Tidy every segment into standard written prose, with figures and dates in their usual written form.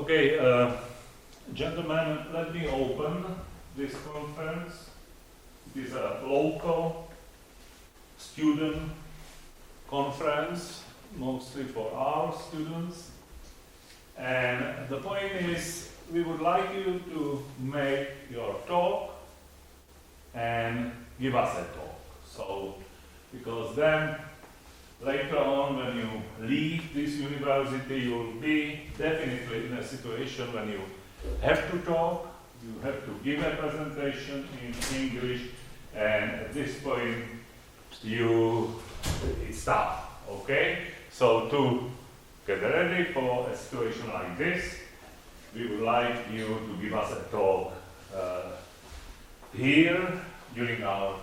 Okay, gentlemen, let me open this conference. It is a local student conference, mostly for our students. And the point is, we would like you to make your talk and give us a talk. So, because then later on when you leave this university, you will be definitely in a situation when you have to talk, you have to give a presentation in English, and at this point it's tough, okay? So to get ready for a situation like this, we would like you to give us a talk here during our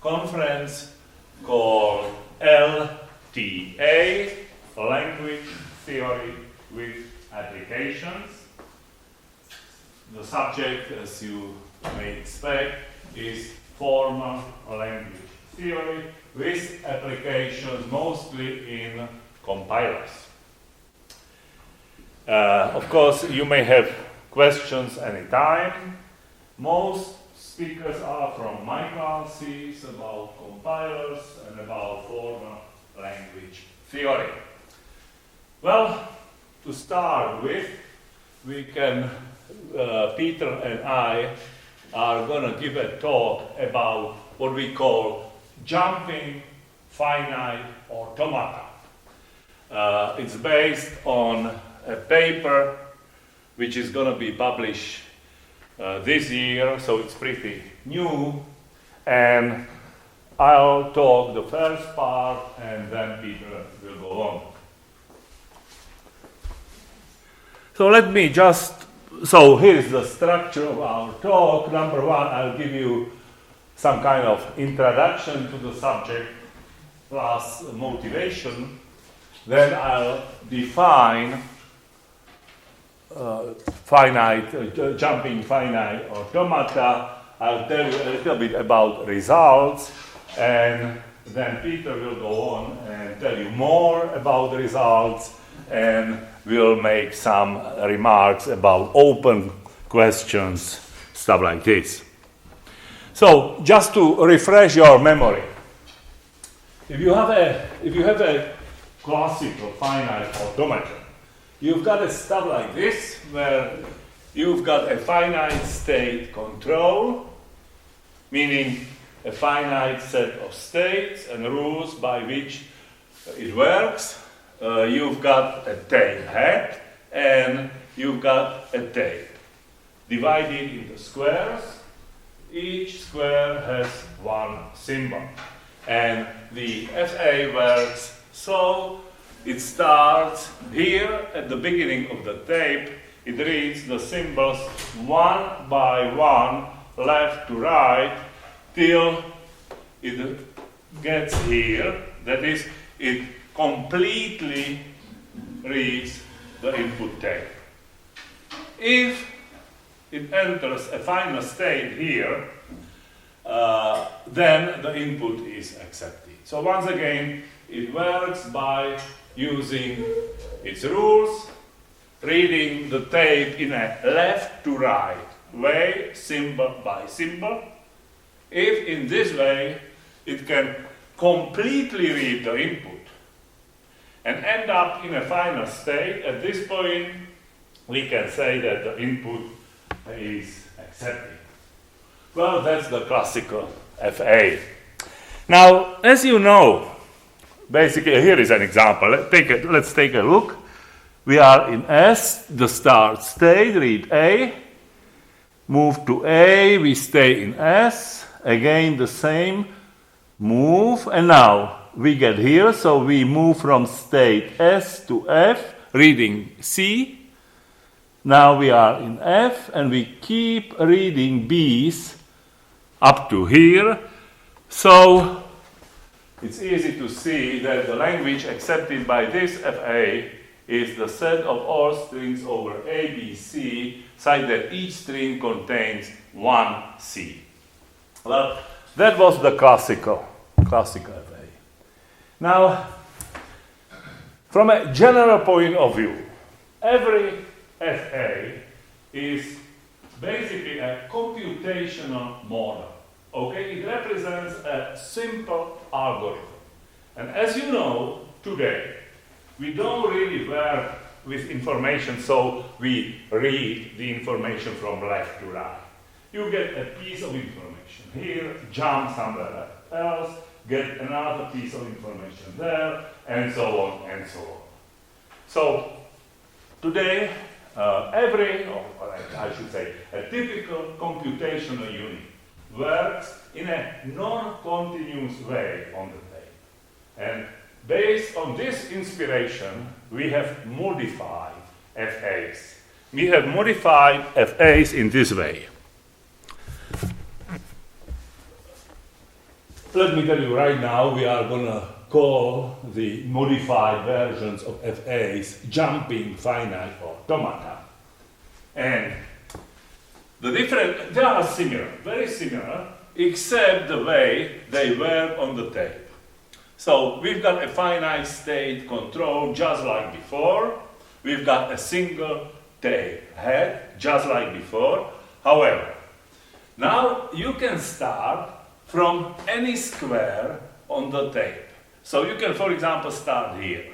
conference called LTA, Language Theory with Applications. The subject, as you may expect, is formal language theory with applications mostly in compilers. Of course, you may have questions anytime. Most speakers are from my classes about compilers and about formal language theory. Well, to start with, Peter and I are going to give a talk about what we call jumping finite automata. It's based on a paper which is going to be published this year, so it's pretty new, and I'll talk the first part and then Peter will go on. So here's the structure of our talk. Number one, I'll give you some kind of introduction to the subject plus motivation. Then I'll define jumping finite automata. I'll tell you a little bit about results, and then Peter will go on and tell you more about the results, and we'll make some remarks about open questions, stuff like this. So, just to refresh your memory, if you have a classical finite automata, you've got a stuff like this, where you've got a finite state control, meaning a finite set of states and rules by which it works. You've got a tape head, and you've got a tape divided into squares. Each square has one symbol, and the FA works so it starts here at the beginning of the tape. It reads the symbols one by one, left to right, till it gets here. That is, it completely reads the input tape. If it enters a final state here, then the input is accepted. So once again, it works by using its rules, reading the tape in a left to right way, symbol by symbol. If in this way, it can completely read the input and end up in a final state, at this point, we can say that the input is accepted. Well, that's the classical FA. Now, as you know, basically, here is an example. Let's take a look. We are in S, the start state, read A. Move to A, we stay in S. Again, the same. Move, and now we get here, so we move from state S to F, reading C. Now we are in F, and we keep reading B's up to here. So it's easy to see that the language accepted by this FA is the set of all strings over A, B, C, such that each string contains one C. Well, that was the classical FA. Now, from a general point of view, every FA is basically a computational model. Okay, it represents a simple algorithm. And as you know, today, we don't really work with information, so we read the information from left to right. You get a piece of information here, jump somewhere else, get another piece of information there, and so on and so on. So today, I should say, a typical computational unit works in a non-continuous way on the tape. And based on this inspiration, we have modified FAs. We have modified FAs in this way. Let me tell you right now, we are going to call the modified versions of FAs jumping finite automata. And they are similar, very similar, except the way they work on the tape. So we've got a finite state control just like before. We've got a single tape head just like before. However, now you can start from any square on the tape. So you can, for example, start here.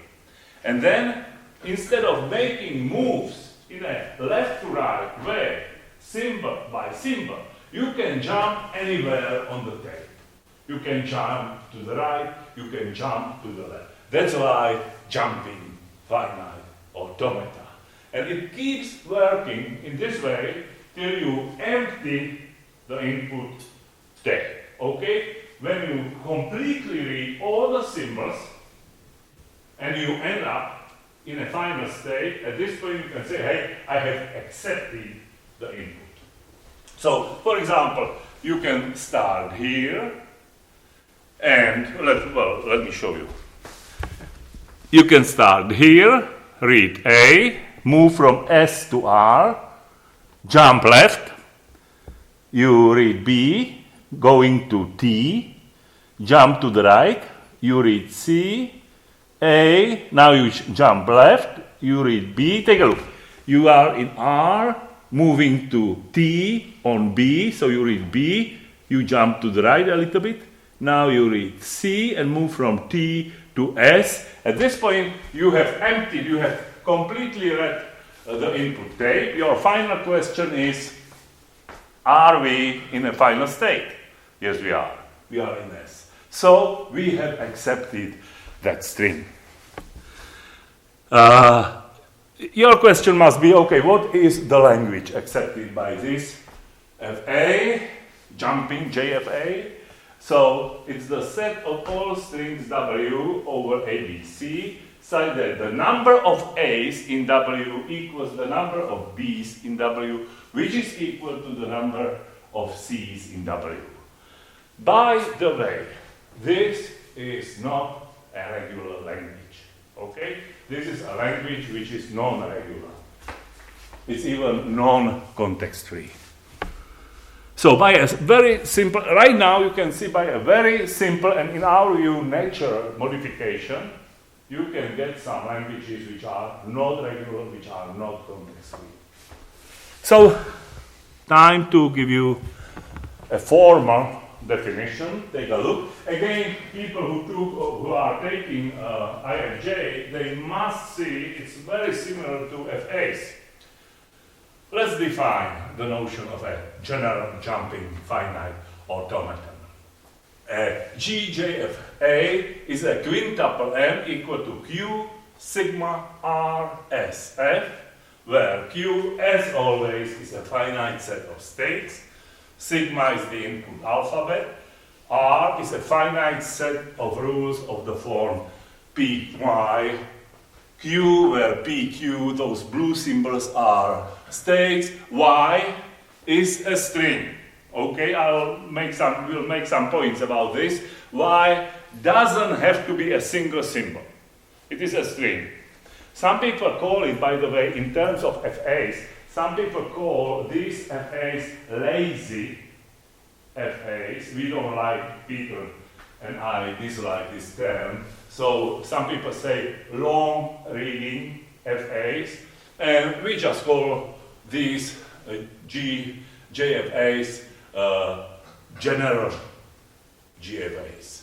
And then, instead of making moves in a left to right way, symbol by symbol, you can jump anywhere on the tape. You can jump to the right, you can jump to the left. That's why jumping finite automata. And it keeps working in this way till you empty the input tape. Okay? When you completely read all the symbols and you end up in a final state, at this point you can say, hey, I have accepted the input. So, for example, you can start here and, let me show you. You can start here, read A, move from S to R, jump left, you read B, going to T, jump to the right, you read C, A, now you jump left, you read B, take a look. You are in R, moving to T on B, so you read B, you jump to the right a little bit, now you read C and move from T to S. At this point, you have emptied, you have completely read the input tape. Your final question is, are we in a final state? Yes, we are. We are in S. So we have accepted that string. Your question must be, okay, what is the language accepted by this FA, jumping JFA? So it's the set of all strings W over ABC, such that the number of A's in W equals the number of B's in W, which is equal to the number of C's in W. By the way, this is not a regular language, okay? This is a language which is non-regular. It's even non-context free. So by a very simple, right now you can see by a very simple and in our view nature modification, you can get some languages which are not regular, which are not context free. So time to give you a formal definition. Take a look. Again, people who are taking IFJ, they must see it's very similar to FAs. Let's define the notion of a general jumping finite automaton. GJFA is a quintuple M equal to Q sigma R S F, where Q, as always, is a finite set of states. Sigma is the input alphabet. R is a finite set of rules of the form PY. Q, where PQ, those blue symbols are states. Y is a string. Okay, we'll make some points about this. Y doesn't have to be a single symbol. It is a string. Some people call it, by the way, in terms of FAs, some people call these FAs lazy FAs. We don't like, Peter and I dislike this term. So some people say long reading FAs. And we just call these JFAs general GFAs.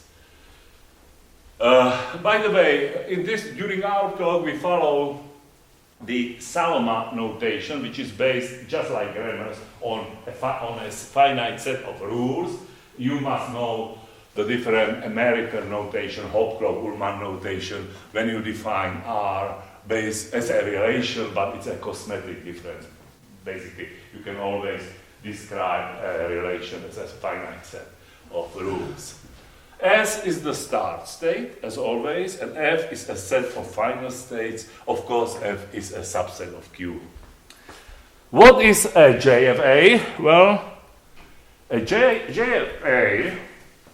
By the way, during our talk we follow the Saloma notation, which is based, just like grammars, on a finite set of rules. You must know the different American notation, Hopcroft-Ullman notation, when you define R based as a relation, but it's a cosmetic difference. Basically, you can always describe a relation as a finite set of rules. S is the start state, as always, and F is a set of final states. Of course, F is a subset of Q. What is a JFA? Well, a JFA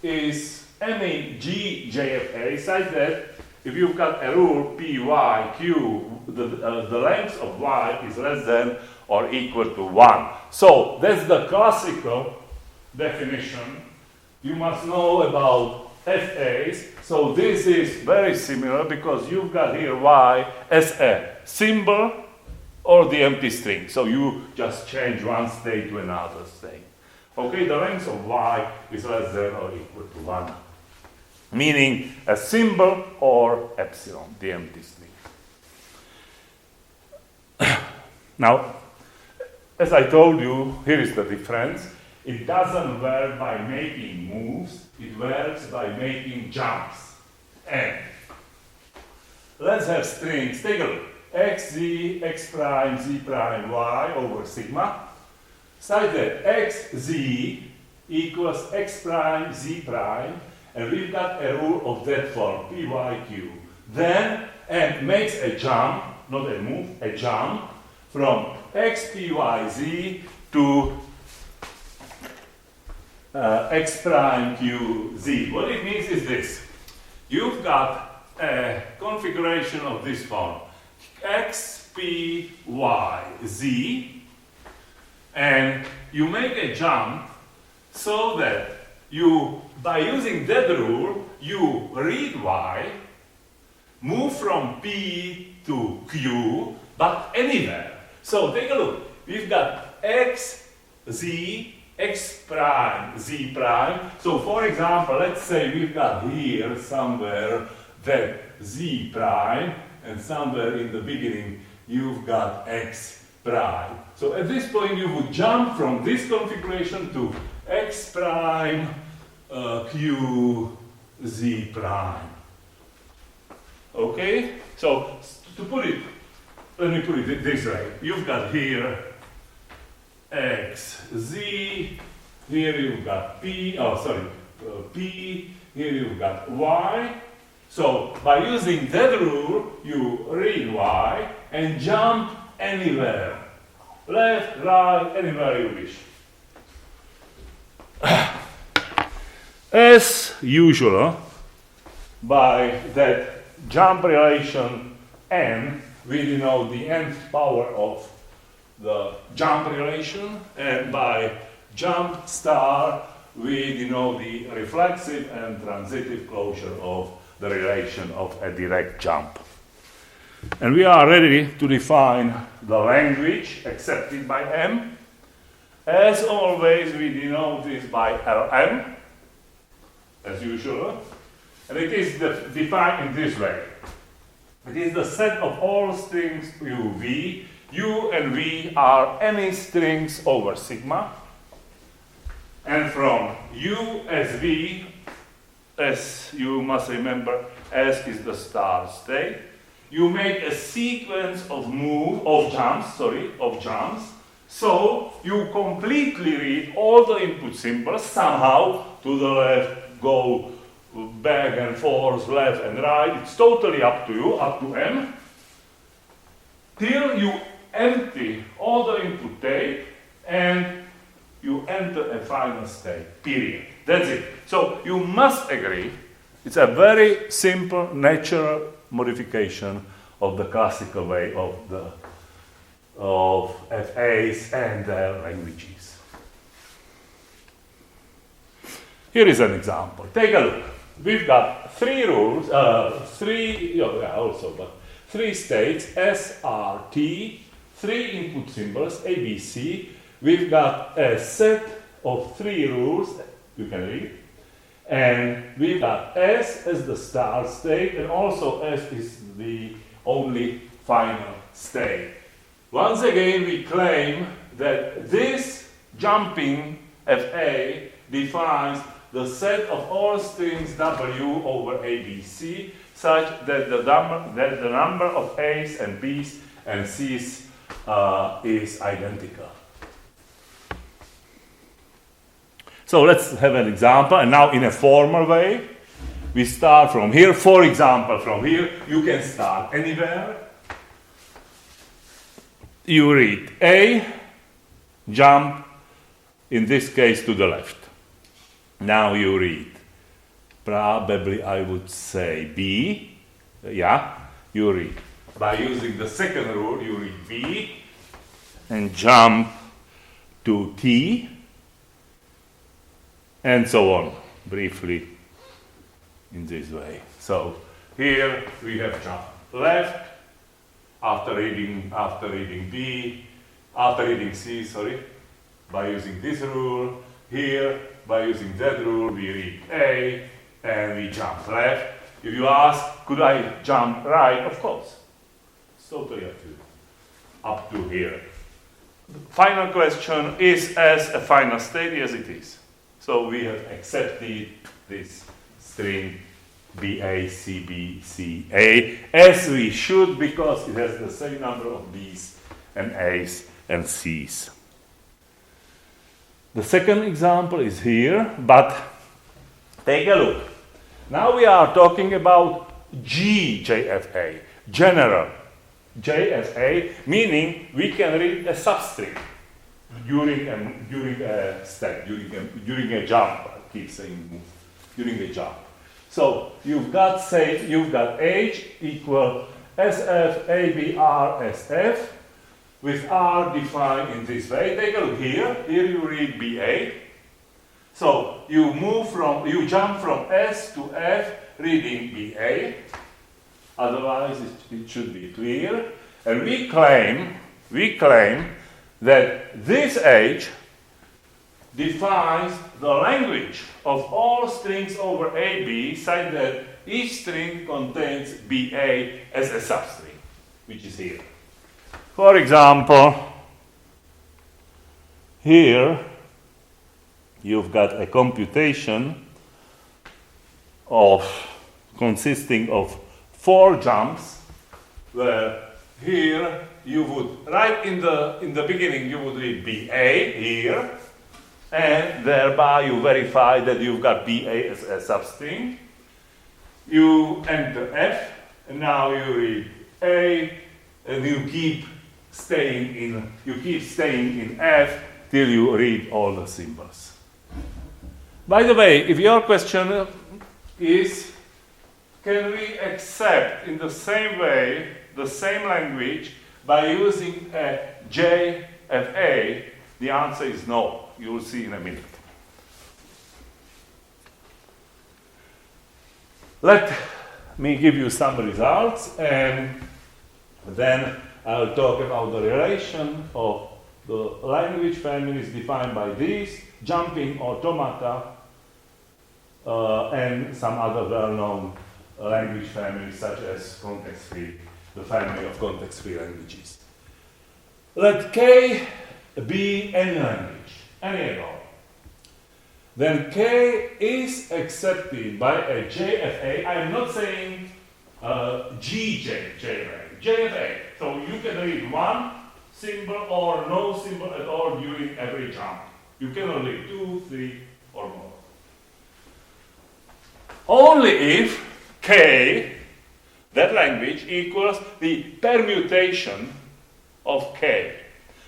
is any GJFA such that if you've got a rule PYQ, the length of Y is less than or equal to 1. So that's the classical definition. You must know about FAs. So this is very similar because you've got here Y as a symbol or the empty string. So you just change one state to another state. Okay, the length of Y is less than or equal to 1. Meaning a symbol or epsilon, the empty string. Now, as I told you, here is the difference. It doesn't work by making moves, it works by making jumps. And let's have strings. Take a look. X, Z, X prime, Z prime, Y over sigma. Such that X, Z equals X prime, Z prime, and we've got a rule of that form, PYQ. Then, and makes a jump, not a move, a jump, from X, PY, Z to X prime Q Z. What it means is this. You've got a configuration of this form. X, P, Y, Z. And you make a jump so that you, by using that rule, you read Y, move from P to Q, but anywhere. So take a look. We've got X, Z, X prime, Z prime. So for example, let's say we've got here somewhere that Z prime, and somewhere in the beginning you've got X prime. So at this point you would jump from this configuration to X prime, Q, Z prime. Okay? So to put it, let me put it this way. You've got here X, Z, here you've got P, P, here you've got Y. So by using that rule, you read Y and jump anywhere. Left, right, anywhere you wish. As usual, by that jump relation n, we denote the nth power of the jump relation, and by jump star we denote the reflexive and transitive closure of the relation of a direct jump. And we are ready to define the language accepted by M. As always, we denote this by Lm, as usual, and it is defined in this way. It is the set of all strings UV. U and V are any strings over sigma, and from U as V, as you must remember, S is the start state, you make a sequence of jumps, so you completely read all the input symbols somehow to the left, go back and forth, left and right. It's totally up to you, up to M, till you empty all the input tape and you enter a final state, period. That's it. So you must agree, it's a very simple, natural modification of the classical way of FAs and their languages. Here is an example. Take a look. We've got three rules, three states, S, R, T, three input symbols, A, B, C. We've got a set of three rules, you can read. And we've got S as the start state, and also S is the only final state. Once again, we claim that this jumping FA defines the set of all strings W over ABC, such that the number of A's and B's and C's is identical. So let's have an example, and now in a formal way, we start from here. For example, from here, you can start anywhere. You read A, jump, in this case, to the left. Now you read, probably I would say B, you read. By using the second rule, you read B, and jump to T, and so on, briefly, in this way. So here we have jump left, after reading C, by using this rule. Here, by using that rule, we read A, and we jump left. If you ask, could I jump right? Of course. It's totally up to you. Up to here. The final question, is S a final state? Yes, it is. So we have accepted this string BA, CB, CA, as we should, because it has the same number of B's and A's and C's. The second example is here, but take a look. Now we are talking about GJFA, general JFA, meaning we can read a substring during a step, during a jump. I keep saying move, during a jump. So you've got H equal SF ABR SF, with R defined in this way. Take a look here. Here you read BA. So you jump from S to F reading BA. Otherwise it should be clear. And we claim that this H defines the language of all strings over AB, such that each string contains BA as a substring, which is here. For example, here you've got a computation consisting of 4 jumps, where here you would, right in the beginning, you would read BA here, and thereby you verify that you've got BA as a substring. You enter F, and now you read A, and you keep staying in F till you read all the symbols. By the way, if your question is, can we accept in the same way the same language by using a JFA, the answer is no. You will see in a minute. Let me give you some results, and then I'll talk about the relation of the language families defined by these, jumping automata, and some other well-known language families such as context-free, the family of context-free languages. Let K be any language, any at all. Then K is accepted by a JFA. I am not saying JFA. So you can read one symbol or no symbol at all during every jump. You cannot read 2, 3, or more. Only if K, that language, equals the permutation of K.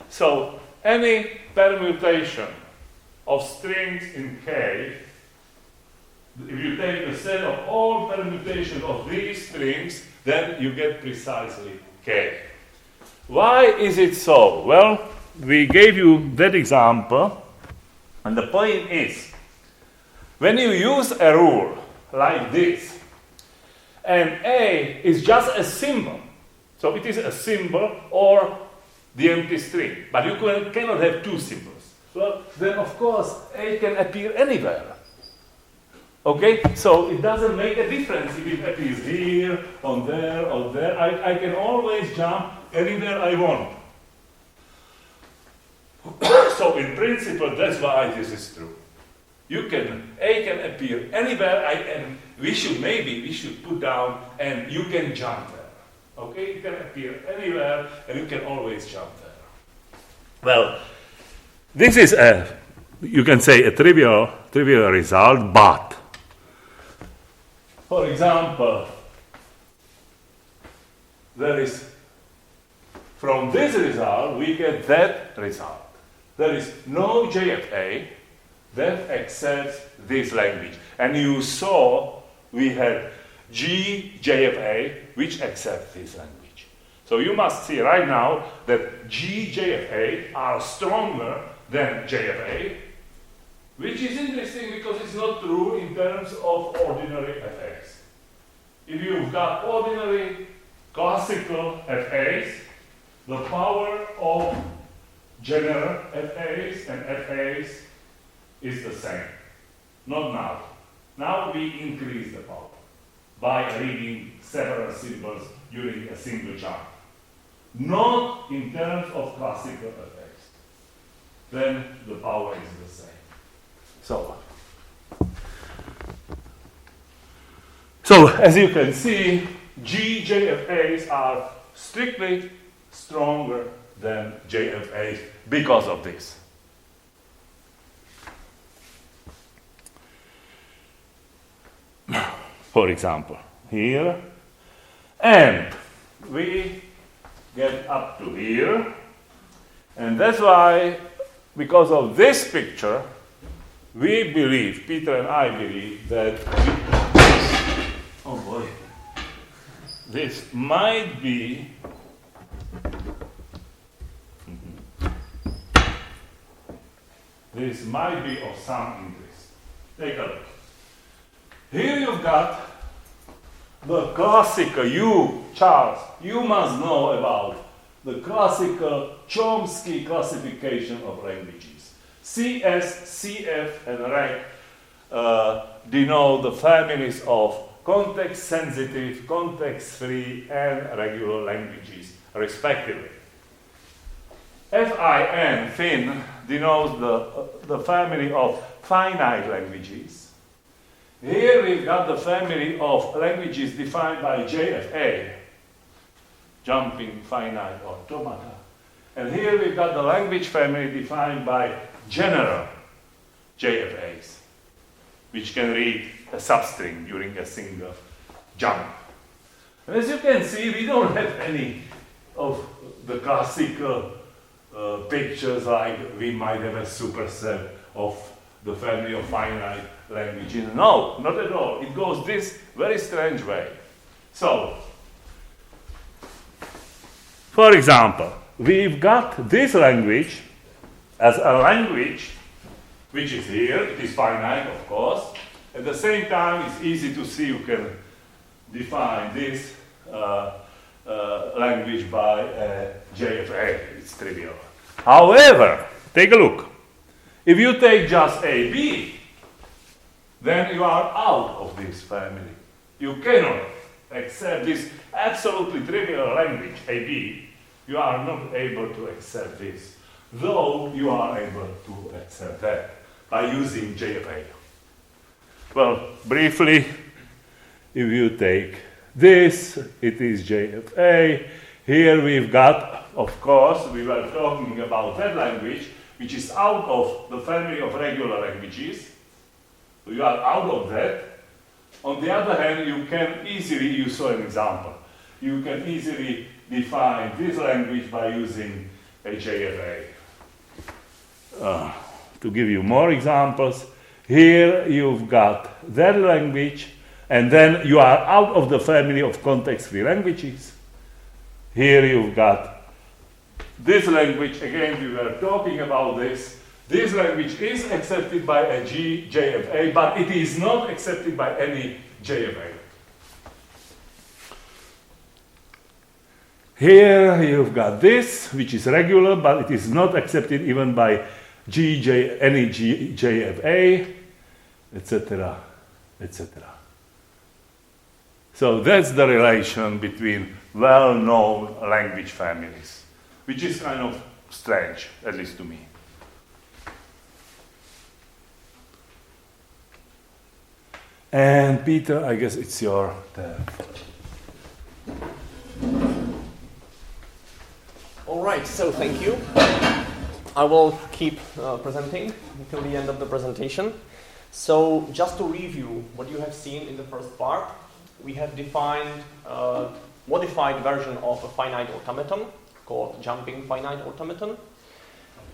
So any permutation of strings in K, if you take the set of all permutations of these strings, then you get precisely K. Why is it so? Well, we gave you that example, and the point is, when you use a rule like this, and A is just a symbol, so it is a symbol, or the empty string. But you cannot have two symbols. Well, then of course A can appear anywhere. Okay, so it doesn't make a difference if it appears here, on there, or there. I can always jump anywhere I want. So in principle, that's why this is true. A can appear anywhere, and we should put down, and you can jump there. Okay, it can appear anywhere, and you can always jump there. Well, this is you can say a trivial result, but for example, there is, from this result, we get that result. There is no JFA that accepts this language. And you saw we had GJFA, which accepts this language. So you must see right now that GJFA are stronger than JFA, which is interesting because it's not true in terms of ordinary FAs. If you've got ordinary classical FAs, the power of general FAs and FAs is the same. Not now. Now we increase the power by reading several symbols during a single jump. Not in terms of classical FAs. Then the power is the same. So as you can see, GJFAs are strictly stronger than JFAs because of this. For example, here, and we get up to here, and that's why, because of this picture, we believe, Peter and I believe, that oh boy, this might be of some interest. Take a look. Here you've got the classical, Charles, you must know about the classical Chomsky classification of languages. CS, CF, and REC denote the families of context-sensitive, context-free, and regular languages, respectively. FIN, Fin, denotes the family of finite languages. Here we've got the family of languages defined by JFA, jumping finite automata. And here we've got the language family defined by general JFAs, which can read a substring during a single jump. And as you can see, we don't have any of the classical pictures like we might have a superset of the family of finite languages. No, not at all. It goes this very strange way. So, for example, we've got this language as a language which is here. It is finite, of course. At the same time, it's easy to see you can define this language by JFA. It's trivial. However, take a look. If you take just AB, then you are out of this family. You cannot accept this absolutely trivial language, AB. You are not able to accept this, though you are able to accept that by using JFA. Well, briefly, if you take this, it is JFA. Here we've got, of course, we were talking about that language, which is out of the family of regular languages. So you are out of that. On the other hand, you can easily, you saw an example, you can easily define this language by using a JFA. To give you more examples, here you've got that language, and then you are out of the family of context-free languages. Here you've got this language, again we were talking about this. This language is accepted by a JFA, but it is not accepted by any JFA. Here you've got this, which is regular, but it is not accepted even by any JFA, etc., etc. So that's the relation between well-known language families, which is kind of strange, at least to me. And Peter, I guess it's your turn. All right, so thank you. I will keep presenting until the end of the presentation. So just to review what you have seen in the first part, we have defined a modified version of a finite automaton called jumping finite automaton.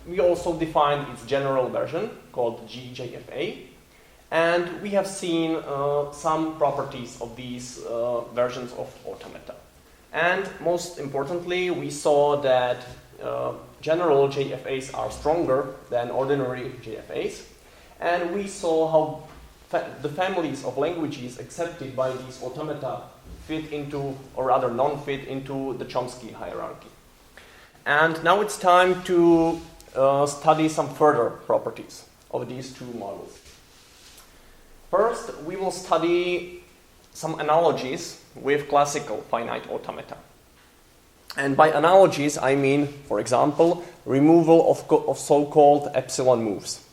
We also defined its general version called GJFA. And we have seen some properties of these versions of automata. And most importantly, we saw that general JFAs are stronger than ordinary JFAs. And we saw how the families of languages accepted by these automata fit into, or rather non-fit into, the Chomsky hierarchy. And now it's time to study some further properties of these two models. First, we will study some analogies with classical finite automata. And by analogies, I mean, for example, removal of so-called epsilon moves,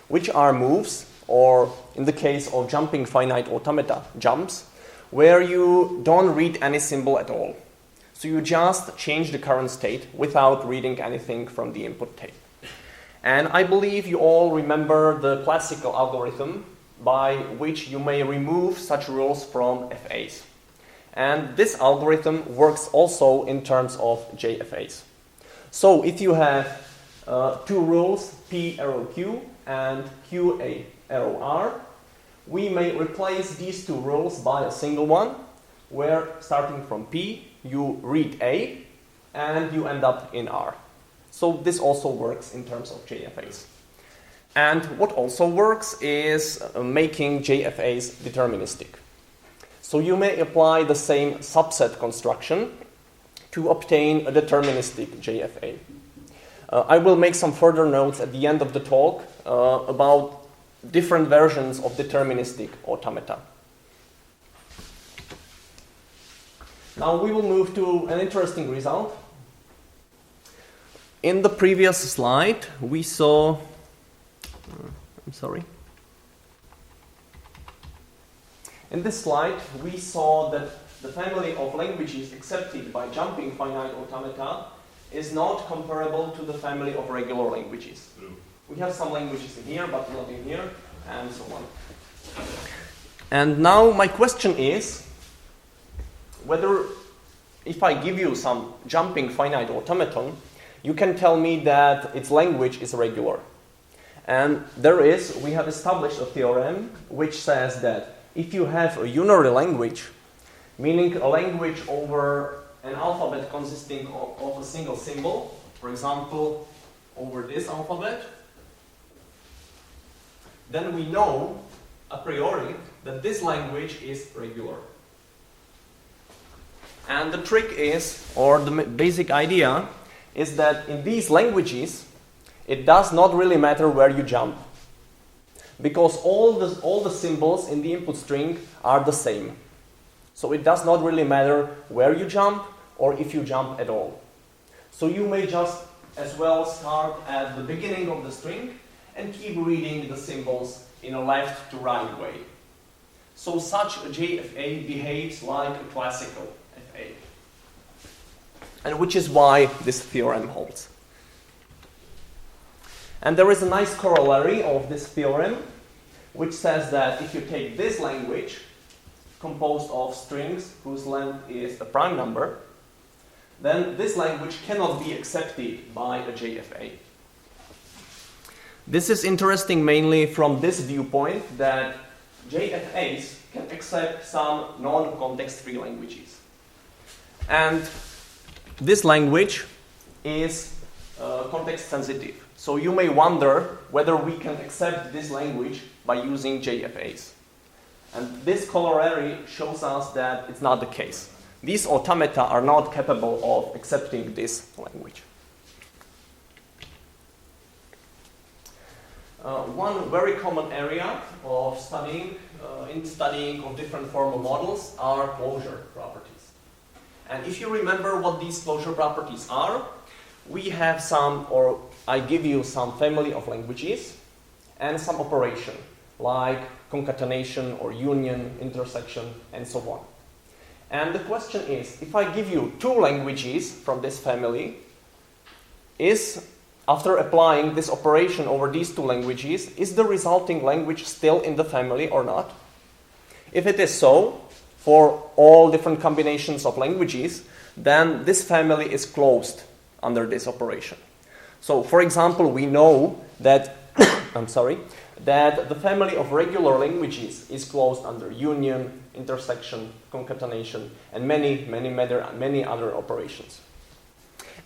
which are moves, or in the case of jumping finite automata, jumps, where you don't read any symbol at all. So you just change the current state without reading anything from the input tape. And I believe you all remember the classical algorithm by which you may remove such rules from FAs. And this algorithm works also in terms of JFAs. So if you have two rules, P arrow Q and Q arrow R, we may replace these two rules by a single one, where starting from P, you read A, and you end up in R. So this also works in terms of JFAs. And what also works is making JFAs deterministic. So you may apply the same subset construction to obtain a deterministic JFA. I will make some further notes at the end of the talk about different versions of deterministic automata. Now we will move to an interesting result. In the previous slide, we saw In this slide, we saw that the family of languages accepted by jumping finite automata is not comparable to the family of regular languages. We have some languages in here, but not in here, and so on. And now my question is whether, if I give you some jumping finite automaton, you can tell me that its language is regular. And we have established a theorem which says that if you have a unary language, meaning a language over an alphabet consisting of a single symbol, for example, over this alphabet, then we know a priori that this language is regular. And the trick is, or the basic idea, is that in these languages, it does not really matter where you jump, because all the symbols in the input string are the same. So it does not really matter where you jump or if you jump at all. So you may just as well start at the beginning of the string and keep reading the symbols in a left to right way. So such a JFA behaves like a classical FA. And which is why this theorem holds. And there is a nice corollary of this theorem, which says that if you take this language, composed of strings whose length is a prime number, then this language cannot be accepted by a JFA. This is interesting mainly from this viewpoint that JFAs can accept some non-context-free languages. And this language is context-sensitive. So you may wonder whether we can accept this language by using JFAs. And this corollary shows us that it's not the case. these automata are not capable of accepting this language. One very common area of studying of different formal models are closure properties. And if you remember what these closure properties are, we have some, or I give you some family of languages and some operation, like concatenation or union, intersection, and so on. And the question is, if I give you two languages from this family, after applying this operation over these two languages, is the resulting language still in the family or not? If it is so, for all different combinations of languages, then this family is closed under this operation. So, for example, we know that that the family of regular languages is closed under union, intersection, concatenation, and many other operations.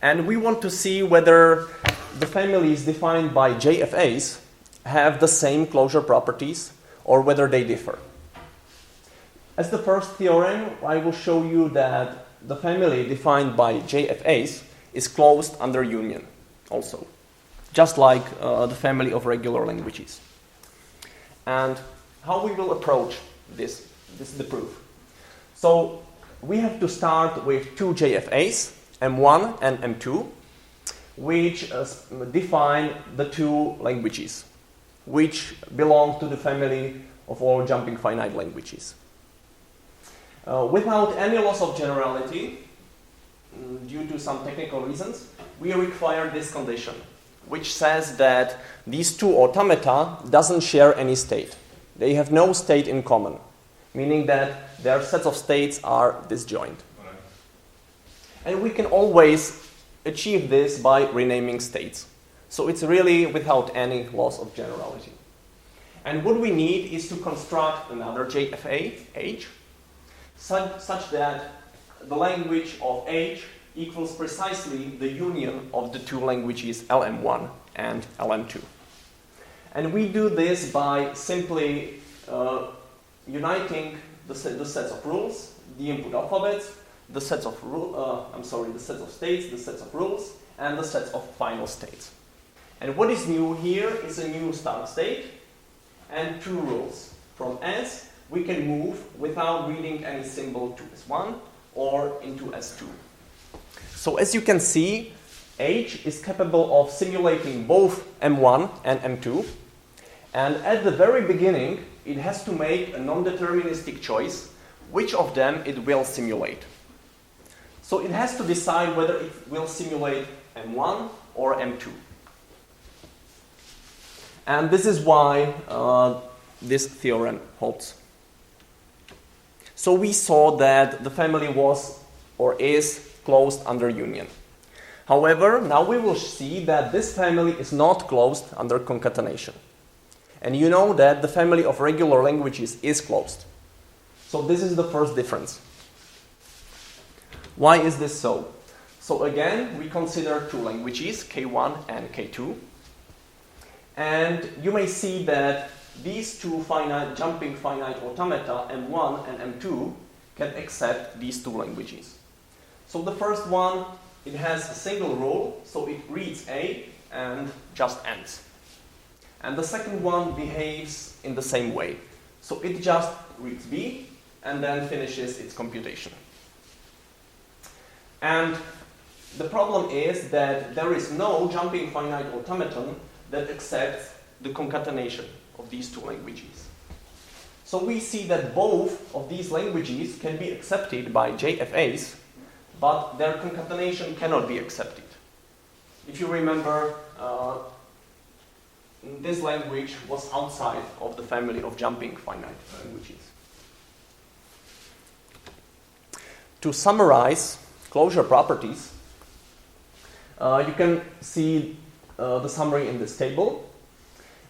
And we want to see whether the families defined by JFAs have the same closure properties or whether they differ. As the first theorem, I will show you that the family defined by JFAs is closed under union also, just like the family of regular languages. And how we will approach this is the proof. So we have to start with two JFAs, M1 and M2, which define the two languages, which belong to the family of all jumping finite languages. Without any loss of generality, due to some technical reasons, we require this condition, which says that these two automata doesn't share any state. They have no state in common, meaning that their sets of states are disjoint. Right. And we can always achieve this by renaming states. So it's really without any loss of generality. And what we need is to construct another JFA, H, such that the language of H equals precisely the union of the two languages LM1 and LM2. And we do this by simply uniting the sets of rules, the input alphabets, the sets of states, the sets of rules, and the sets of final states. And what is new here is a new start state and two rules. From S, we can move without reading any symbol to S1 or into S2. So as you can see, H is capable of simulating both M1 and M2. And at the very beginning, it has to make a non-deterministic choice which of them it will simulate. So it has to decide whether it will simulate M1 or M2. And this is why this theorem holds. So we saw that the family was or is closed under union. However, now we will see that this family is not closed under concatenation. And you know that the family of regular languages is closed. So this is the first difference. Why is this so? So again, we consider two languages, K1 and K2. And you may see that these two jumping finite automata, M1 and M2, can accept these two languages. So the first one, it has a single rule, so it reads A and just ends. And the second one behaves in the same way. So it just reads B and then finishes its computation. And the problem is that there is no jumping finite automaton that accepts the concatenation of these two languages. So we see that both of these languages can be accepted by JFAs, but their concatenation cannot be accepted. If you remember, this language was outside of the family of jumping finite languages. To summarize closure properties, you can see the summary in this table.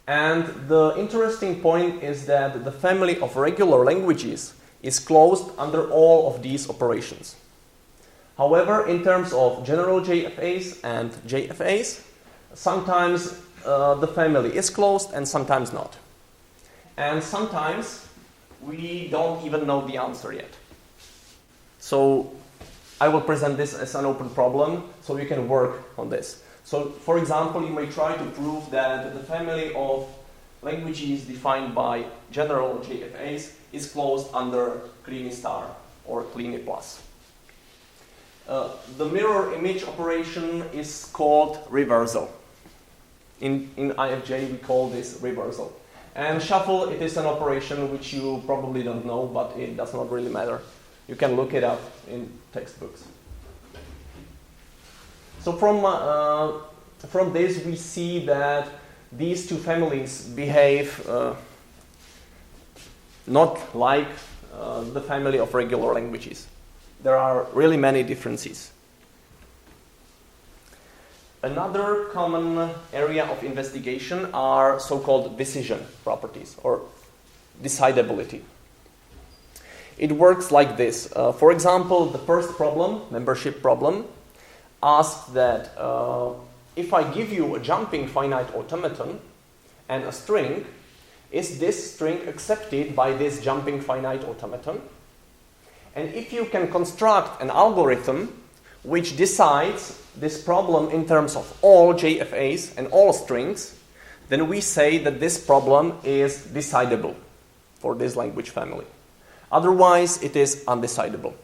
And the interesting point is that the family of regular languages is closed under all of these operations. However, in terms of general JFAs and JFAs, sometimes the family is closed and sometimes not. And sometimes we don't even know the answer yet. So I will present this as an open problem so you can work on this. So for example, you may try to prove that the family of languages defined by general JFAs is closed under Kleene star or Kleene plus. The mirror image operation is called reversal. In IFJ we call this reversal. And shuffle, it is an operation which you probably don't know, but it does not really matter. You can look it up in textbooks. So from this we see that these two families behave not like the family of regular languages. There are really many differences. Another common area of investigation are so-called decision properties or decidability. It works like this. For example, the first problem, membership problem, asks that if I give you a jumping finite automaton and a string, is this string accepted by this jumping finite automaton? And if you can construct an algorithm which decides this problem in terms of all JFAs and all strings, then we say that this problem is decidable for this language family. Otherwise, it is undecidable.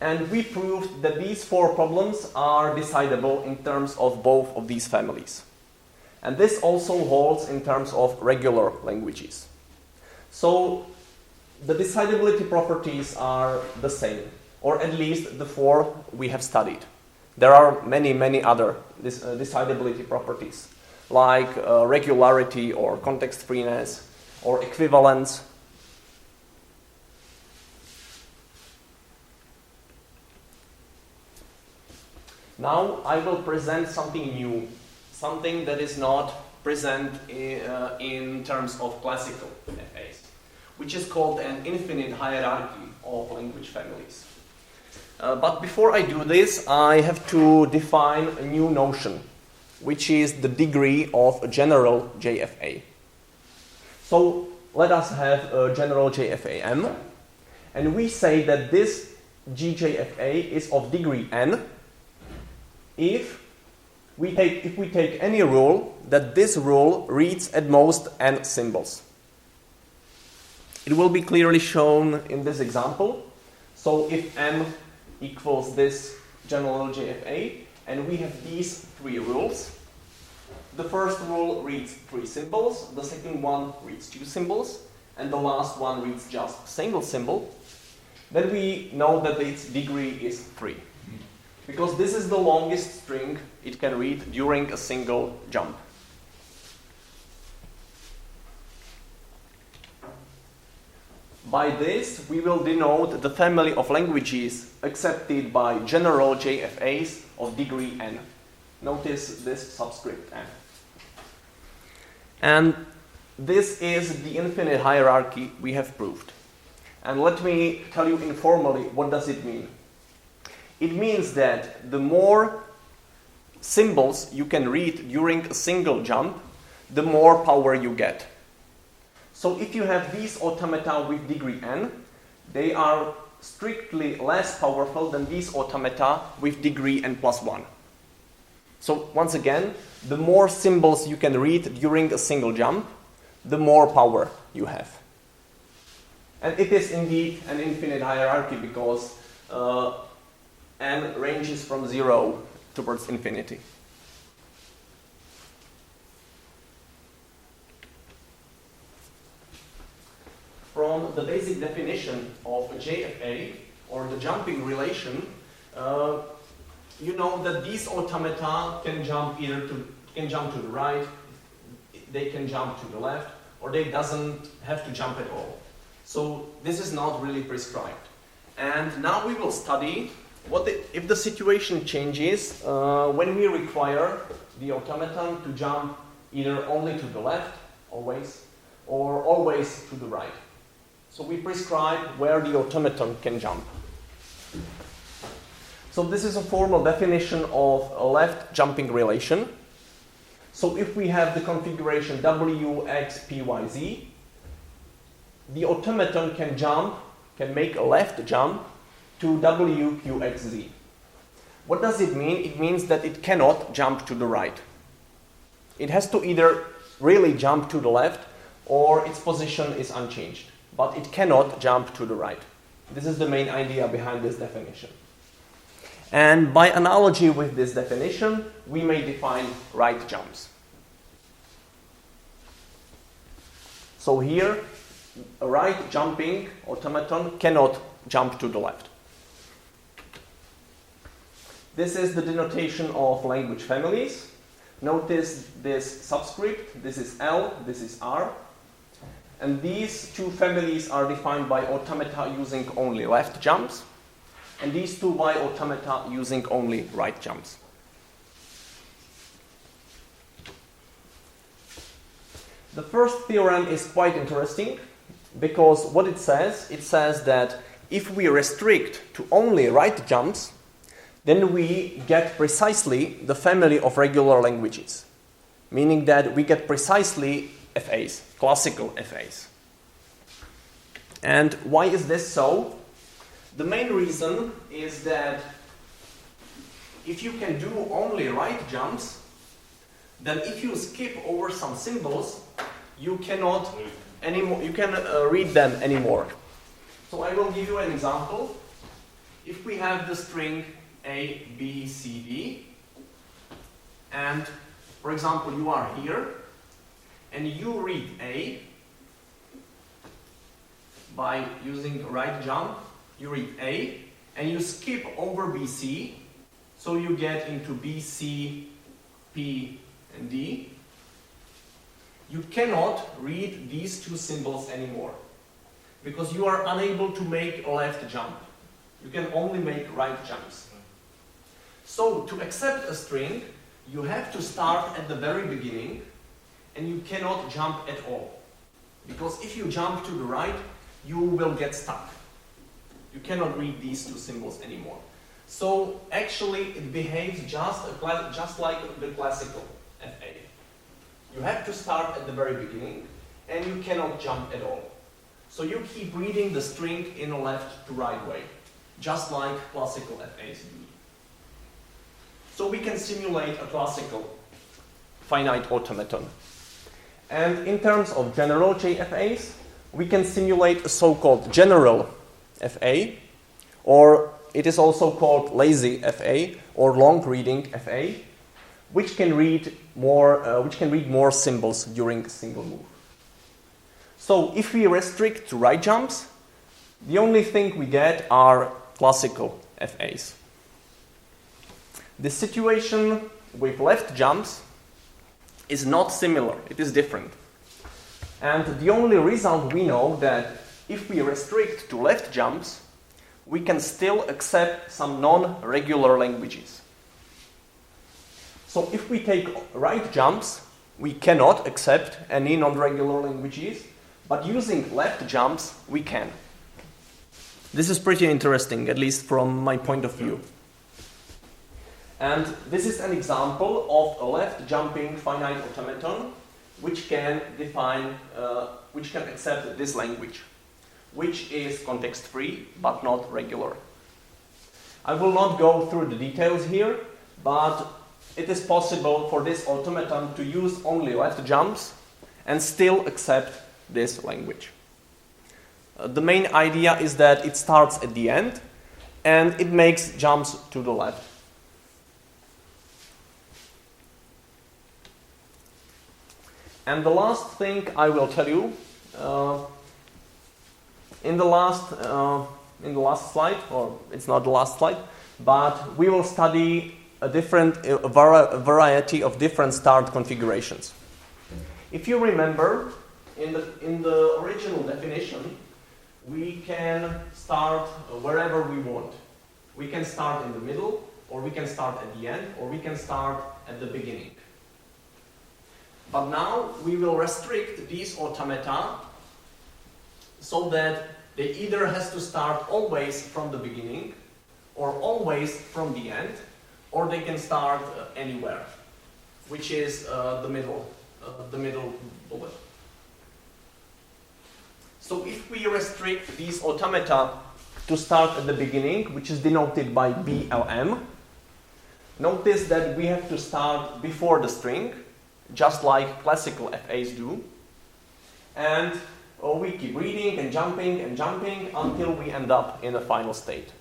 And we proved that these four problems are decidable in terms of both of these families. And this also holds in terms of regular languages. So the decidability properties are the same, or at least the four we have studied. There are many, many other decidability properties, like regularity or context freeness or equivalence. Now I will present something new, something that is not present in terms of classical FAs, which is called an infinite hierarchy of language families. But before I do this, I have to define a new notion, which is the degree of a general JFA. So let us have a general JFA M, and we say that this GJFA is of degree n if we take any rule that this rule reads at most n symbols. It will be clearly shown in this example. So if m equals this general JFA, and we have these three rules. The first rule reads 3 symbols, the second one reads 2 symbols, and the last one reads just a single symbol. Then we know that its degree is 3. Because this is the longest string it can read during a single jump. By this, we will denote the family of languages accepted by general JFAs of degree n. Notice this subscript n. And this is the infinite hierarchy we have proved. And let me tell you informally, what does it mean? It means that the more symbols you can read during a single jump, the more power you get. So if you have these automata with degree n, they are strictly less powerful than these automata with degree n plus 1. So once again, the more symbols you can read during a single jump, the more power you have. And it is indeed an infinite hierarchy because n ranges from 0 towards infinity. From the basic definition of a JFA, or the jumping relation, you know that these automata can jump to the right, they can jump to the left, or they doesn't have to jump at all. So this is not really prescribed. And now we will study if the situation changes when we require the automaton to jump either only to the left, always, or always to the right. So we prescribe where the automaton can jump. So this is a formal definition of a left jumping relation. So if we have the configuration W, X, P, Y, Z, the automaton can jump can make a left jump to WQXZ. What does it mean? It means that it cannot jump to the right. It has to either really jump to the left or its position is unchanged, but it cannot jump to the right. This is the main idea behind this definition. And by analogy with this definition, we may define right jumps. So here, a right jumping automaton cannot jump to the left. This is the denotation of language families. Notice this subscript. This is L, this is R. And these two families are defined by automata using only left jumps, and these two by automata using only right jumps. The first theorem is quite interesting because what it says that if we restrict to only right jumps, then we get precisely the family of regular languages, meaning that we get precisely FAs, classical FAs. And why is this so? The main reason is that if you can do only right jumps, then if you skip over some symbols, you cannot anymore. You can read them anymore. So I will give you an example. If we have the string A, B, C, D, and for example you are here, and you read A by using right jump, you read A, and you skip over BC, so you get into BC, P, and D. You cannot read these two symbols anymore because you are unable to make a left jump. You can only make right jumps. So to accept a string, you have to start at the very beginning, and you cannot jump at all. Because if you jump to the right, you will get stuck. You cannot read these two symbols anymore. So actually it behaves just like the classical FA. You have to start at the very beginning, and you cannot jump at all. So you keep reading the string in a left to right way, just like classical FAs do. So we can simulate a classical finite automaton. And in terms of general JFAs, we can simulate a so-called general FA, or it is also called lazy FA or long reading FA, which can read more symbols during a single move. So if we restrict to right jumps, the only thing we get are classical FAs. The situation with left jumps is not similar, it is different. And the only result we know that if we restrict to left jumps, we can still accept some non-regular languages. So if we take right jumps, we cannot accept any non-regular languages, but using left jumps, we can. This is pretty interesting, at least from my point of view. And this is an example of a left jumping finite automaton which can accept this language, which is context-free but not regular. I will not go through the details here, but it is possible for this automaton to use only left jumps and still accept this language. The main idea is that it starts at the end and it makes jumps to the left. And the last thing I will tell you, in the last slide, or it's not the last slide, but we will study a variety of different start configurations. If you remember, in the original definition, we can start wherever we want. We can start in the middle, or we can start at the end, or we can start at the beginning. But now we will restrict these automata so that they either has to start always from the beginning or always from the end, or they can start anywhere, which is the middle bullet. So if we restrict these automata to start at the beginning, which is denoted by BLM, notice that we have to start before the string, just like classical FAs do. And we keep reading and jumping until we end up in a final state.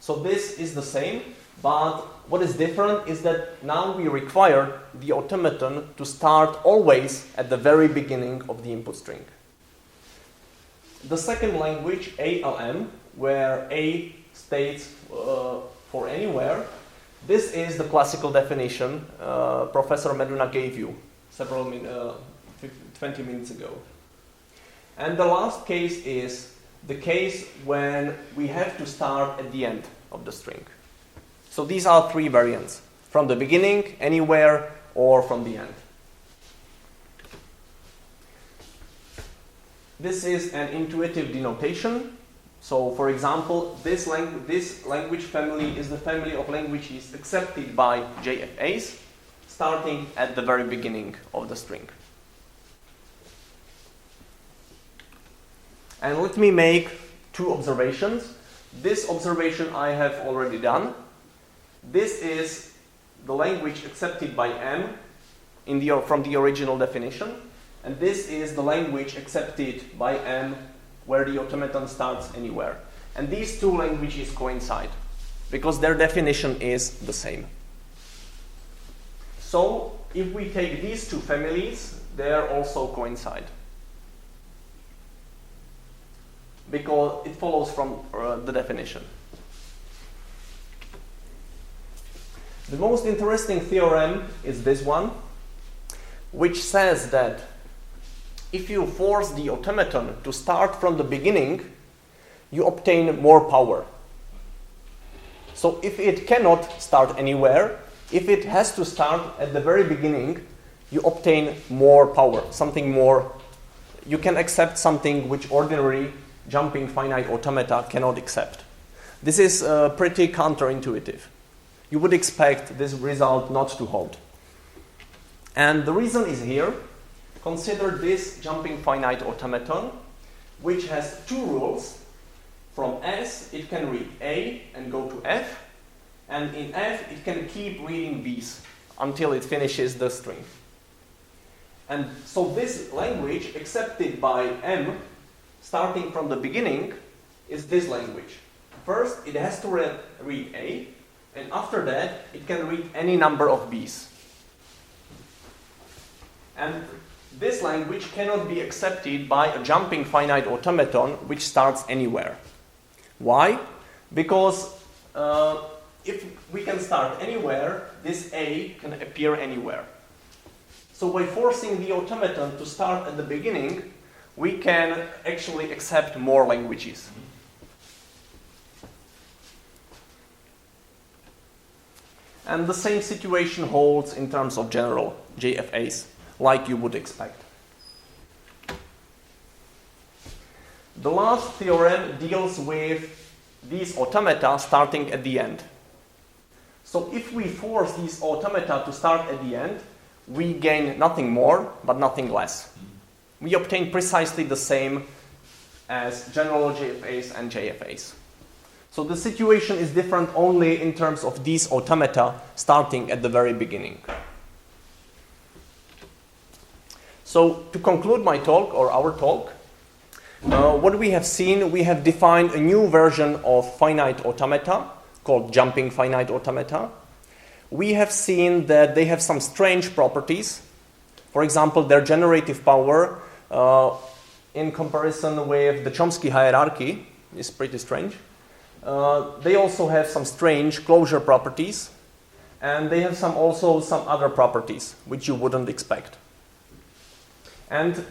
So this is the same, but what is different is that now we require the automaton to start always at the very beginning of the input string. The second language, ALM, where A states for anywhere, this is the classical definition Professor Meduna gave you 20 minutes ago. And the last case is the case when we have to start at the end of the string. So these are three variants: from the beginning, anywhere, or from the end. This is an intuitive denotation. So, for example, this language family is the family of languages accepted by JFAs, starting at the very beginning of the string. And let me make two observations. This observation I have already done. This is the language accepted by M from the original definition. And this is the language accepted by M where the automaton starts anywhere. And these two languages coincide because their definition is the same. So if we take these two families, they also coincide, because it follows from the definition. The most interesting theorem is this one, which says that if you force the automaton to start from the beginning, you obtain more power. So if it cannot start anywhere, if it has to start at the very beginning, you obtain more power, something more. You can accept something which ordinary jumping finite automata cannot accept. This is pretty counterintuitive. You would expect this result not to hold. And the reason is here. Consider this jumping finite automaton, which has two rules. From S, it can read A and go to F, and in F, it can keep reading B's until it finishes the string. And so this language accepted by M, starting from the beginning, is this language. First, it has to read A, and after that, it can read any number of B's. And this language cannot be accepted by a jumping finite automaton which starts anywhere. Why? Because if we can start anywhere, this A can appear anywhere. So by forcing the automaton to start at the beginning, we can actually accept more languages. And the same situation holds in terms of general JFAs, like you would expect. The last theorem deals with these automata starting at the end. So if we force these automata to start at the end, we gain nothing more, but nothing less. We obtain precisely the same as general JFAs and JFAs. So the situation is different only in terms of these automata starting at the very beginning. So to conclude my talk, or our talk, what we have seen, we have defined a new version of finite automata called jumping finite automata. We have seen that they have some strange properties. For example, their generative power in comparison with the Chomsky hierarchy is pretty strange. They also have some strange closure properties, and they have also some other properties which you wouldn't expect. And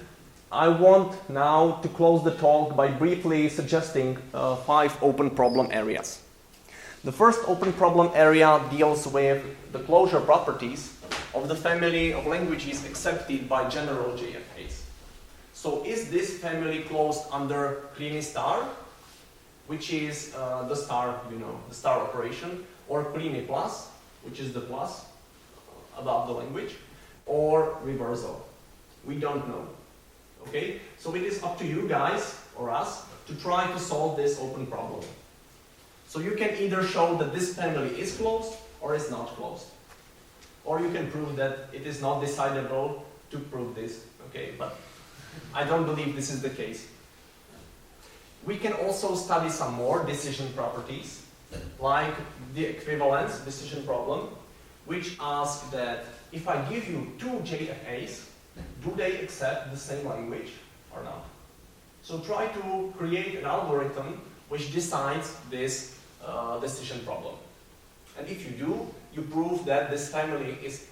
I want now to close the talk by briefly suggesting 5 open problem areas. The first open problem area deals with the closure properties of the family of languages accepted by general JFAs. So is this family closed under Kleene star, which is the star, the star operation, or Kleene plus, which is the plus above the language, or reversal? We don't know. Okay, so it is up to you guys or us to try to solve this open problem. So you can either show that this family is closed or is not closed. Or you can prove that it is not decidable to prove this. Okay, but I don't believe this is the case. We can also study some more decision properties, like the equivalence decision problem, which asks that if I give you two JFAs, do they accept the same language or not? So try to create an algorithm which decides this decision problem. And if you do, you prove that this family is,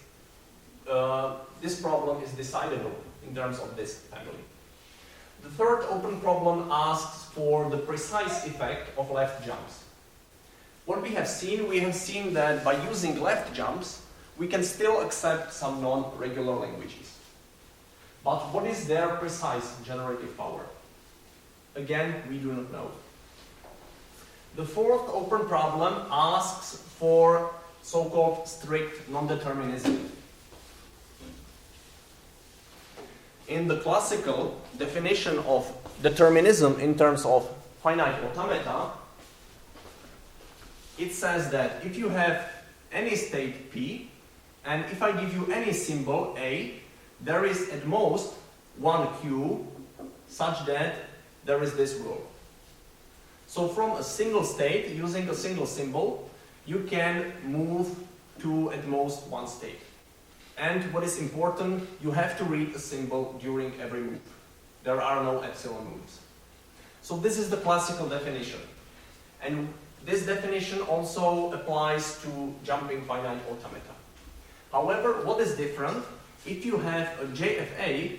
this problem is decidable in terms of this family. The third open problem asks for the precise effect of left jumps. What we have seen that by using left jumps, we can still accept some non-regular languages. But what is their precise generative power? Again, we do not know. The fourth open problem asks for so-called strict non-determinism. In the classical definition of determinism in terms of finite automata, it says that if you have any state P, and if I give you any symbol A, there is at most one Q such that there is this rule. So from a single state, using a single symbol, you can move to at most one state. And what is important, you have to read a symbol during every move. There are no epsilon moves. So this is the classical definition. And this definition also applies to jumping finite automata. However, what is different, if you have a JFA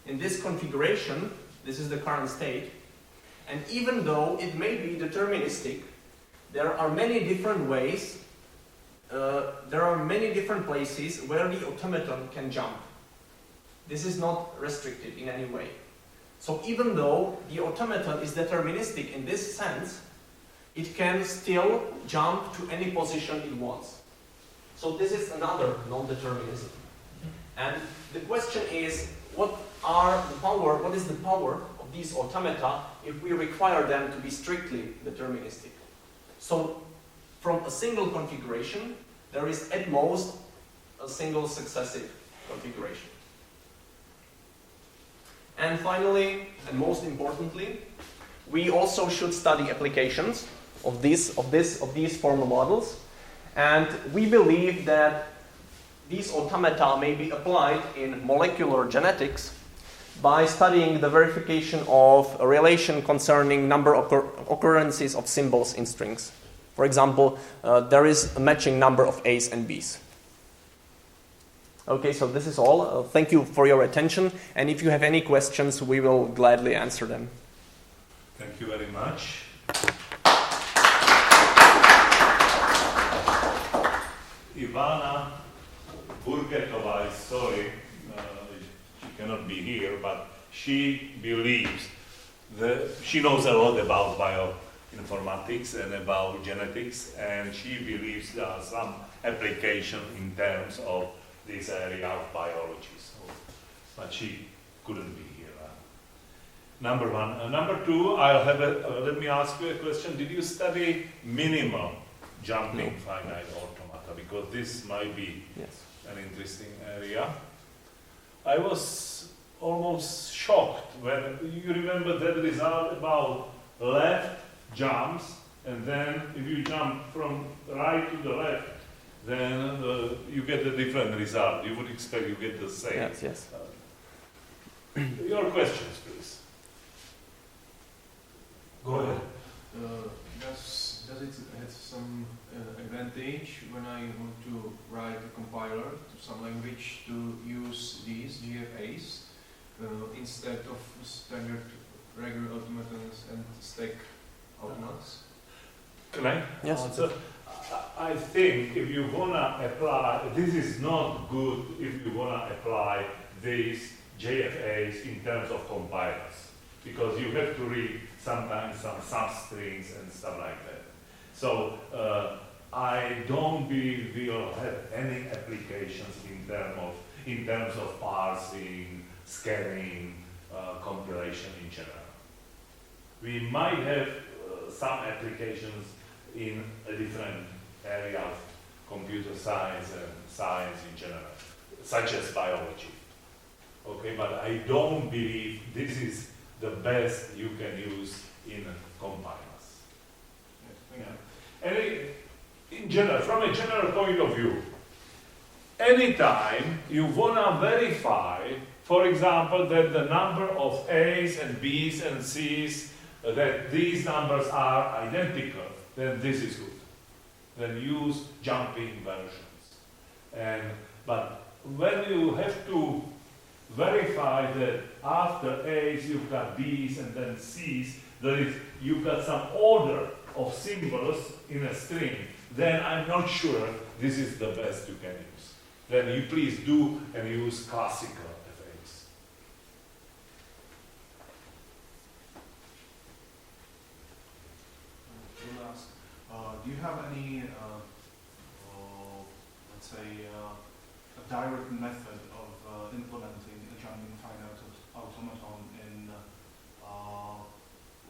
in this configuration, this is the current state, and even though it may be deterministic, there are many different ways, there are many different places where the automaton can jump. This is not restricted in any way. So even though the automaton is deterministic in this sense, it can still jump to any position it wants. So this is another non-determinism. And the question is, what is the power of these automata if we require them to be strictly deterministic? So from a single configuration, there is at most a single successive configuration. And finally, and most importantly, we also should study applications of these formal models. And we believe that these automata may be applied in molecular genetics by studying the verification of a relation concerning number of occurrences of symbols in strings. For example, there is a matching number of A's and B's. Okay, so this is all. Thank you for your attention. And if you have any questions, we will gladly answer them. Thank you very much. Ivana Burgetova is sorry, she cannot be here, but she believes that she knows a lot about bioinformatics and about genetics, and she believes there are some application in terms of this area of biology. So, but she couldn't be here. Number one. Number two, let me ask you a question. Did you study minimal jumping finite automata? Because this might be an interesting area. I was almost shocked when you remember that result about left jumps, and then if you jump from right to the left, then you get a different result. You would expect you get the same. Yes. Your questions, please. Go ahead. Does it have some advantage when I want to write a compiler to some language to use these GFAs instead of standard regular automatons and stack automats? Can I? Yes. So, I think if you wanna apply, this is not good if you wanna apply these JFAs in terms of compilers, because you have to read sometimes some substrings and stuff like that. So I don't believe we'll have any applications in terms of parsing, scanning, compilation in general. We might have some applications in a different area of computer science and science in general, such as biology. Okay, but I don't believe this is the best you can use in compilers. And in general, from a general point of view, anytime you wanna verify, for example, that the number of A's and B's and C's, that these numbers are identical, then this is good. Then use jumping versions. But when you have to verify that after A's you've got B's and then C's, that is, you've got some order of symbols in a string, then I'm not sure this is the best you can use. Then you please do and use classical FAs. We'll ask, do you have any, let's say, a direct method of implementing a jumping finite automaton in,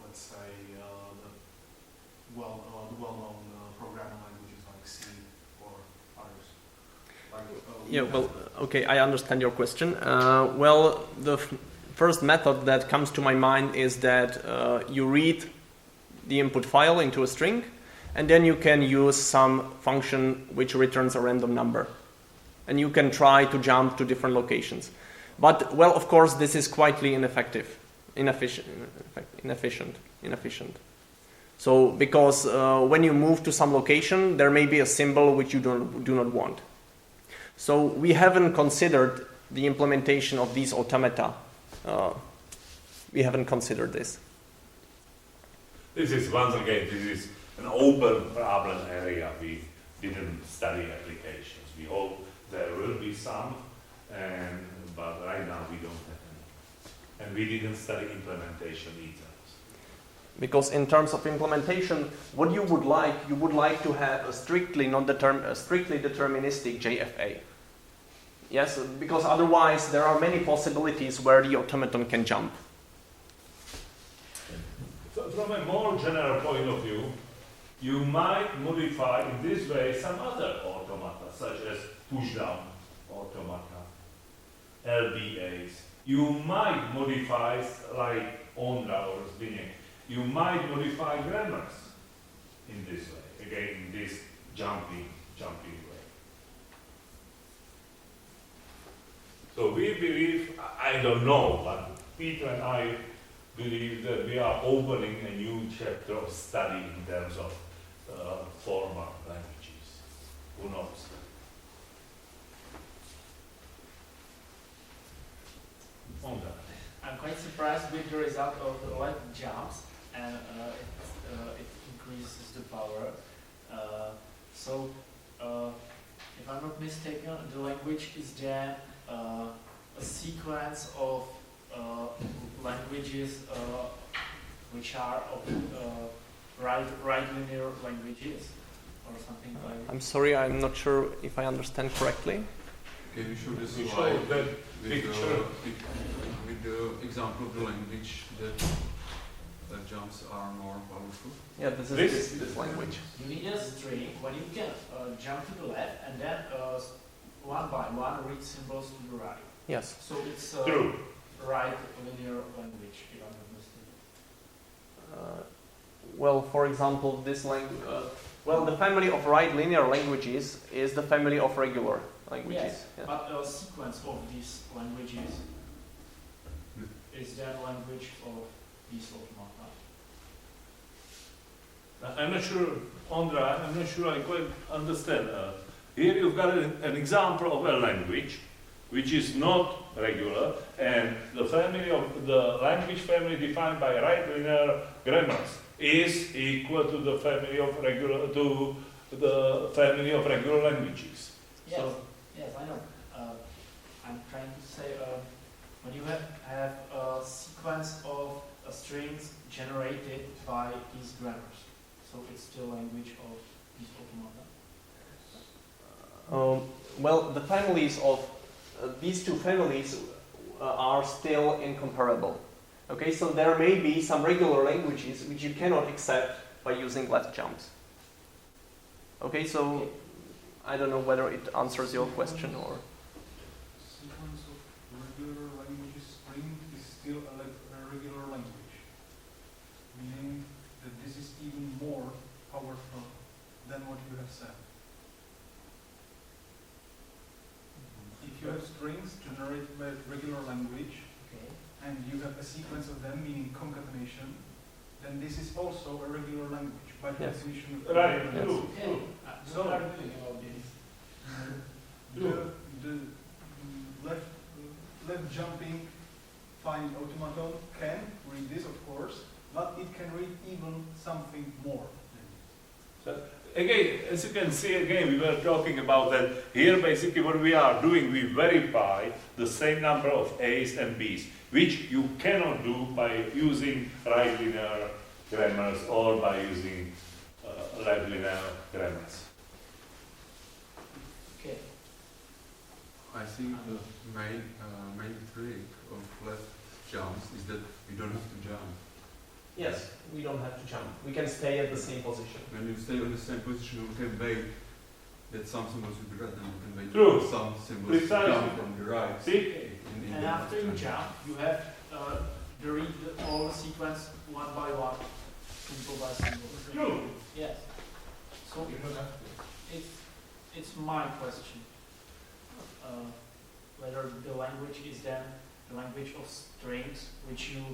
let's say, the well-known programming languages like C or others? Yeah, well, okay, I understand your question. Well, the first method that comes to my mind is that you read the input file into a string, and then you can use some function which returns a random number. And you can try to jump to different locations. But, well, of course, this is quite inefficient. So, because when you move to some location, there may be a symbol which you do not want. So, we haven't considered the implementation of these automata. We haven't considered this. This is, once again, this is an open problem area. We didn't study applications. We hope there will be some, but right now we don't have any. And we didn't study implementation either. Because in terms of implementation, what you would like to have a strictly deterministic JFA. Yes, because otherwise there are many possibilities where the automaton can jump. So from a more general point of view, you might modify in this way some other automata, such as pushdown automata, LBAs. You might modify, like Ondra or Zbigniew, you might modify grammars in this way, again, in this jumping way. So we believe, I don't know, but Peter and I believe that we are opening a new chapter of study in terms of formal languages. Who knows? I'm quite surprised with the result of the left jumps, and it increases the power. So, if I'm not mistaken, the language is then a sequence of languages which are of right linear languages, or something like that. I'm sorry, I'm not sure if I understand correctly. Can you show this We slide show that with picture. with the example of the language that jumps are more powerful? Yeah, this is this language. You need a string when you can jump to the left and then one by one read symbols to the right. Yes. So it's True. right linear language, if I'm not mistaken. Well, for example, this language. Well, the family of right linear languages is the family of regular languages. Yes, Yeah. but a sequence of these languages is that language of these automata. I'm not sure, Ondra, I'm not sure I quite understand. Here you've got an example of a language which is not regular, and the family of the language family defined by right linear grammars is equal to the family of regular languages. Yes, So, yes, I know. I'm trying to say when you have a sequence of strings generated by these grammars, so it's still language of these automata. Well, the families of these two families are still incomparable. Okay, so there may be some regular languages which you cannot accept by using left jumps. Okay, so I don't know whether it answers your question or. Sequence of regular languages string is still a regular language, meaning that this is even more powerful than what you have said. If you have strings generated by regular language, Okay. and you have a sequence of them, meaning concatenation, then this is also a regular language by Yes. definition. Of Right, regular true, language. true. So what are you doing about this? The left jumping find automaton can read this, of course, but it can read even something more. Again, as you can see, again, we were talking about that. Here, basically, what we are doing, we verify the same number of A's and B's, which you cannot do by using right linear grammars or by using left linear grammars. Okay. I think the main trick of left jumps is that you don't have to jump. Yes, we don't have to jump. We can stay at the same position. When you stay on the same position, you can wait that some symbols will be right, and you can wait True. for some symbols to Precisely. come from the right. See? In And the after you left. jump, you have to read all the sequence one by one, symbol by symbol. True. Yes. So You don't have to. it's my question. Whether the language is then the language of strings, which you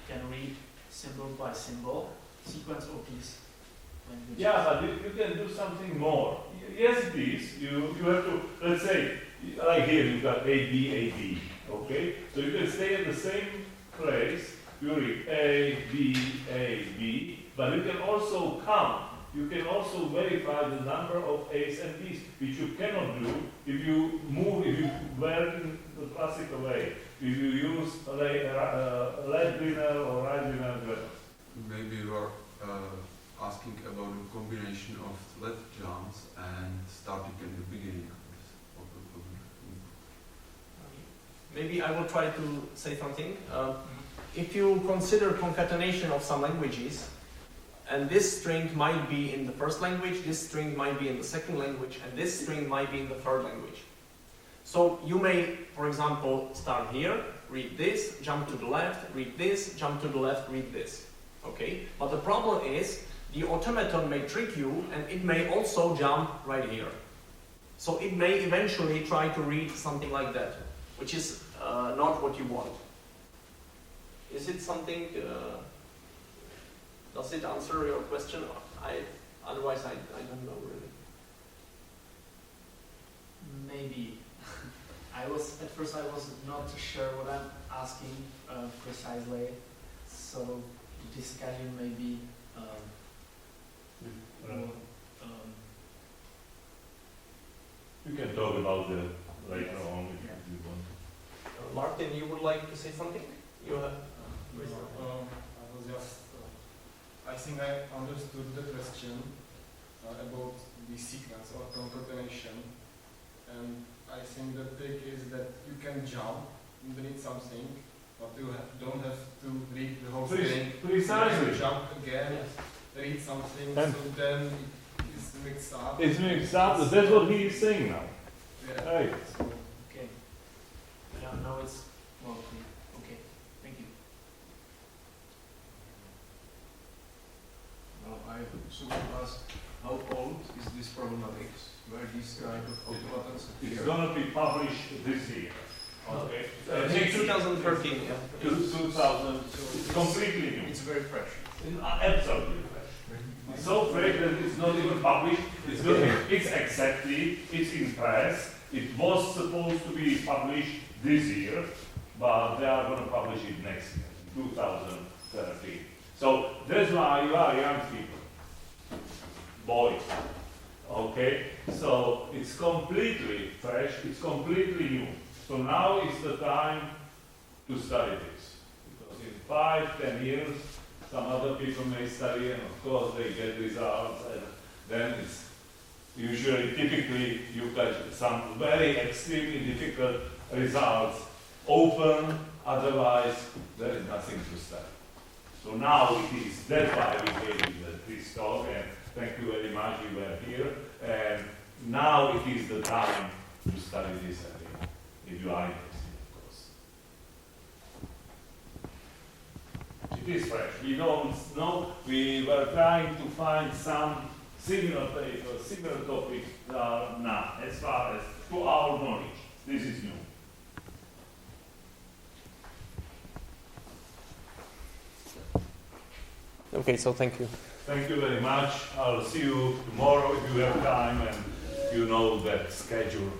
can read symbol by symbol, sequence of these languages. Yeah, but you can do something more. Yes, it is. You have to, let's say, like here, you've got A, B, A, B. Okay? So you can stay at the same place. You read A, B, but you can also count. You can also verify the number of A's and B's, which you cannot do if you work in the classical way. If you use left linear or right linear grammar. Maybe you are asking about a combination of left jumps and starting at the beginning of the program. Maybe I will try to say something. If you consider concatenation of some languages, and this string might be in the first language, this string might be in the second language, and this string might be in the third language. So you may, for example, start here, read this, jump to the left, read this, jump to the left, read this. Okay? But the problem is, the automaton may trick you, and it may also jump right here. So it may eventually try to read something like that, which is not what you want. Is it something, does it answer your question? Otherwise, I don't know really. Maybe. At first I was not sure what I'm asking precisely, so the discussion may be more, You can talk about that later on if you want. Martin, you would like to say something? You have. I was just, I think I understood the question about the sequence or concatenation, and I think the trick is that you can jump, read something, but you don't have to read the whole thing. You Precisely. can jump again, read something, And so then it is mixed up. It's mixed up. That's what he is saying now. Yeah. Right. So, okay. Yeah, now it's more clear. Okay, thank you. Now I should ask, how old is this problematic, where these kind of automatons It's appear? going to be published this year. Okay. In 2013. Yeah. 2000. It's completely new. It's very fresh. It's absolutely fresh. It's so fresh that it's not even published. It's exactly. It's in press. It was supposed to be published this year, but they are going to publish it next year, 2013. So that's why you are young people, boys. Okay, so it's completely fresh. It's completely new. So now is the time to study this, because in 5-10 years, some other people may study, and of course they get results, and then it's typically you get some very extremely difficult results open, otherwise there is nothing to study. So now it is, that's why we gave you this talk, and thank you very much, you were here, and now it is the time to study this again, if you are interested, of course. It is fresh. We don't know, we were trying to find some similar papers, similar topics now, as far as to our knowledge. This is new. Okay, so thank you. Thank you very much. I'll see you tomorrow if you have time and you know that schedule.